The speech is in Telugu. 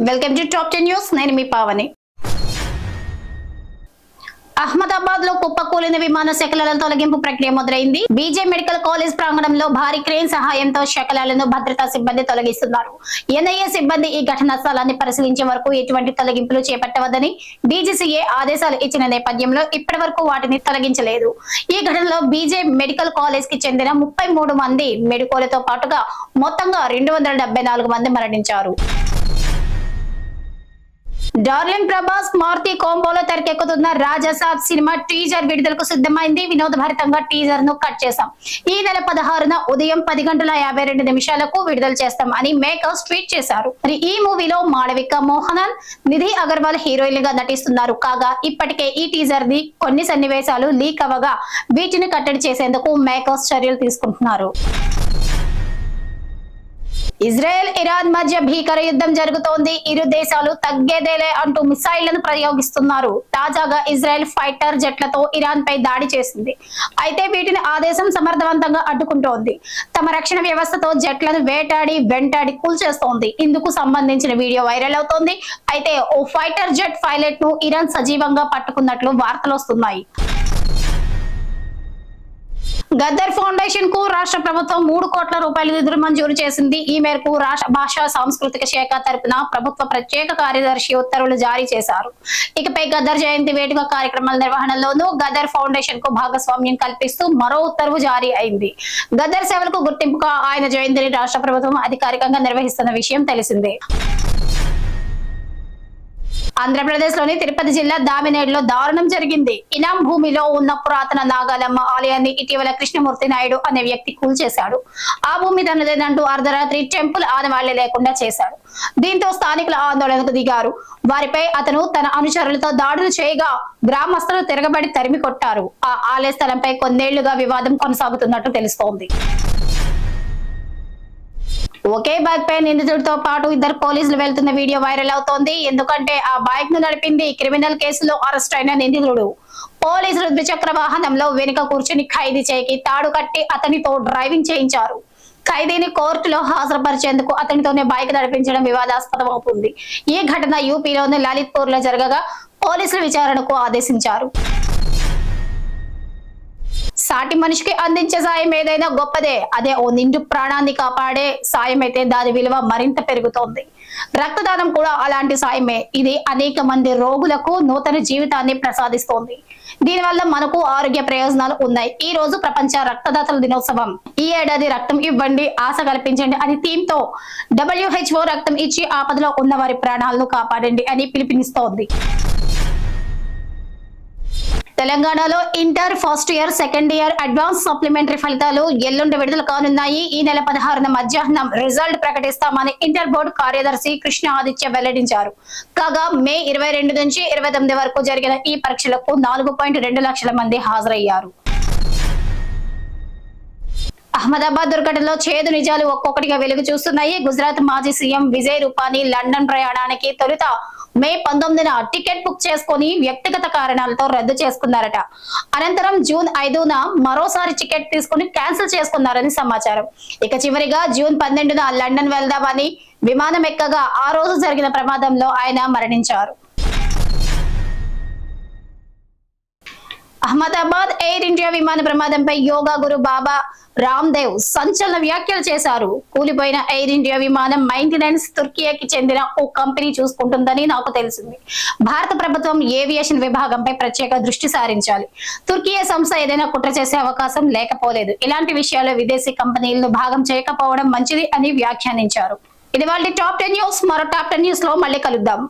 Welcome to top 10 news. నేను మీ పావని. అహ్మదాబాద్ లో కుప్పకూలిన విమాన శకలాల తొలగింపు ప్రక్రియ మొదలైంది. బీజే మెడికల్ కాలేజ్ ప్రాంగణంలో భారీ క్రేన్ సహాయంతో శకలాలను భద్రతా సిబ్బంది తొలగిస్తున్నారు. ఎన్ఐఏ సిబ్బంది ఈ ఘటనా స్థలాన్ని పరిశీలించే వరకు ఎటువంటి తొలగింపులు చేపట్టవద్దని డీజీసీఏ ఆదేశాలు ఇచ్చిన నేపథ్యంలో ఇప్పటి వరకు వాటిని తొలగించలేదు. ఈ ఘటనలో బీజే మెడికల్ కాలేజ్ కి చెందిన 33 మంది మెడికోలతో పాటుగా మొత్తంగా 274 మంది మరణించారు. డార్లింగ్ ప్రభాస్ మారుతి కాంబోలో తెరకెక్కుతున్న రాజాసాబ్ సినిమా టీజర్ విడుదలకు సిద్ధమైంది. వినోదభరితంగా టీజర్ ను కట్ చేశాం. ఈ నెల 16న ఉదయం 10:52 విడుదల చేస్తాం అని మేకర్స్ ట్వీట్ చేశారు. మరి ఈ మూవీలో మాళవిక మోహనన్, నిధి అగర్వాల్ హీరోయిన్ గా నటిస్తున్నారు. కాగా ఇప్పటికే ఈ టీజర్ ది కొన్ని సన్నివేశాలు లీక్ అవ్వగా వీటిని కట్టడి చేసేందుకు మేకర్స్ చర్యలు తీసుకుంటున్నారు. ఇజ్రాయెల్ ఇరాన్ మధ్య భీకర యుద్ధం జరుగుతోంది. ఇరు దేశాలు తగ్గేదేలే అంటూ మిసైళ్లను ప్రయోగిస్తున్నారు. తాజాగా ఇజ్రాయెల్ ఫైటర్ జెట్లతో ఇరాన్ పై దాడి చేసింది. అయితే వీటిని ఆ దేశం సమర్థవంతంగా అడ్డుకుంటోంది. తమ రక్షణ వ్యవస్థతో జెట్లను వెంటాడి కూల్చేస్తోంది. ఇందుకు సంబంధించిన వీడియో వైరల్ అవుతోంది. అయితే ఓ ఫైటర్ జెట్ పైలట్ ను ఇరాన్ సజీవంగా పట్టుకున్నట్లు వార్తలు వస్తున్నాయి. గద్దర్ ఫౌండేషన్ కు రాష్ట్ర ప్రభుత్వం 3 కోట్ల రూపాయల నిధులు మంజూరు చేసింది. ఈ మేరకు రాష్ట్ర భాషా సాంస్కృతిక శాఖ తరపున ప్రభుత్వ ప్రత్యేక కార్యదర్శి ఉత్తర్వులు జారీ చేశారు. ఇకపై గద్దర్ జయంతి వేడుక కార్యక్రమాల నిర్వహణలోనూ గద్దర్ ఫౌండేషన్ కు భాగస్వామ్యం కల్పిస్తూ మరో ఉత్తర్వు జారీ అయింది. గద్దర్ సేవలకు గుర్తింపుగా ఆయన జయంతిని రాష్ట్ర ప్రభుత్వం అధికారికంగా నిర్వహిస్తున్న విషయం తెలిసిందే. ఆంధ్రప్రదేశ్ లోని తిరుపతి జిల్లా దామినేడులో దారుణం జరిగింది. ఇనాం భూమిలో ఉన్న పురాతన నాగాలమ్మ ఆలయాన్ని ఇటీవల కృష్ణమూర్తి నాయుడు అనే వ్యక్తి కూల్చేశాడు. ఆ భూమి తనదేనంటూ అర్ధరాత్రి టెంపుల్ ఆనవాళ్లే లేకుండా చేశాడు. దీంతో స్థానికుల ఆందోళనకు దిగారు. వారిపై అతను తన అనుచరులతో దాడులు చేయగా గ్రామస్తులు తిరగబడి తరిమి కొట్టారు. ఆ ఆలయ స్థలంపై కొన్నేళ్లుగా వివాదం కొనసాగుతున్నట్టు తెలుస్తోంది. ఒకే బైక్ పై నిందితుడితో పాటు 2 పోలీసులు వెళ్తున్న వీడియో వైరల్ అవుతోంది. ఎందుకంటే ఆ బైక్ ను నడిపింది క్రిమినల్ కేసులో అరెస్ట్ అయిన నిందితుడు. పోలీసులు ద్విచక్ర వాహనంలో వెనుక కూర్చుని ఖైదీ చేయికి తాడు కట్టి అతనితో డ్రైవింగ్ చేయించారు. ఖైదీని కోర్టులో హాజరుపరిచేందుకు అతనితోనే బైక్ నడిపించడం వివాదాస్పదం అవుతుంది. ఈ ఘటన యూపీలోని లలిత్పూర్ లో జరగగా పోలీసులు విచారణకు ఆదేశించారు. సాటి మనిషికి అందించే సాయం ఏదైనా గొప్పదే. అదే ఓ నిండు ప్రాణాన్ని కాపాడే సాయం అయితే దాని విలువ మరింత పెరుగుతోంది. రక్తదానం కూడా అలాంటి సాయమే. ఇది అనేక మంది రోగులకు నూతన జీవితాన్ని ప్రసాదిస్తోంది. దీనివల్ల మనకు ఆరోగ్య ప్రయోజనాలు ఉన్నాయి. ఈ రోజు ప్రపంచ రక్తదాతల దినోత్సవం. ఈ ఏడాది రక్తం ఇవ్వండి, ఆశ కల్పించండి అని థీమ్ తో WHO రక్తం ఇచ్చి ఆపదలో ఉన్న వారి ప్రాణాలను కాపాడండి అని పిలుపునిస్తోంది. తెలంగాణలో inter first year, second year advance supplementary ఫలితాలు ఎల్లుండి విడుదల కానున్నాయి. ఈ నెల 16న మధ్యాహ్నం రిజల్ట్ ప్రకటిస్తామని ఇంటర్ బోర్డు కార్యదర్శి కృష్ణ ఆదిత్య వెల్లడించారు. కాగా మే 22 నుంచి 29 వరకు జరిగిన ఈ పరీక్షలకు 4.2 లక్షల మంది హాజరయ్యారు. అహ్మదాబాద్ దుర్ఘటనలో చేదు నిజాలు ఒక్కొక్కటిగా వెలుగు చూస్తున్నాయి. గుజరాత్ మాజీ సీఎం విజయ్ రూపానీ లండన్ ప్రయాణానికి తొలుత మే 19న టికెట్ బుక్ చేసుకుని వ్యక్తిగత కారణాలతో రద్దు చేసుకున్నారట. అనంతరం జూన్ 5న మరోసారి టికెట్ తీసుకుని క్యాన్సిల్ చేసుకున్నారని సమాచారం. ఇక చివరిగా జూన్ 12న లండన్ వెళ్దామని విమానం ఎక్కగా ఆ రోజు జరిగిన ప్రమాదంలో ఆయన మరణించారు. అహ్మదాబాద్ ఎయిర్ ఇండియా విమాన ప్రమాదంపై యోగా గురు బాబా రామ్ దేవ్ సంచలన వ్యాఖ్యలు చేశారు. కూలిపోయిన ఎయిర్ ఇండియా విమానం మెయింటెనెన్స్ తుర్కియాకి చెందిన ఓ కంపెనీ చూసుకుంటుందని నాకు తెలిసింది. భారత ప్రభుత్వం ఏవియేషన్ విభాగంపై ప్రత్యేక దృష్టి సారించాలి. తుర్కియా సంస్థ ఏదైనా కుట్ర చేసే అవకాశం లేకపోలేదు. ఇలాంటి విషయాల్లో విదేశీ కంపెనీలను భాగం చేయకపోవడం మంచిది అని వ్యాఖ్యానించారు. ఇది వాళ్ళ టాప్ 10 న్యూస్. మరో టాప్ 10 న్యూస్ లో మళ్ళీ కలుద్దాం.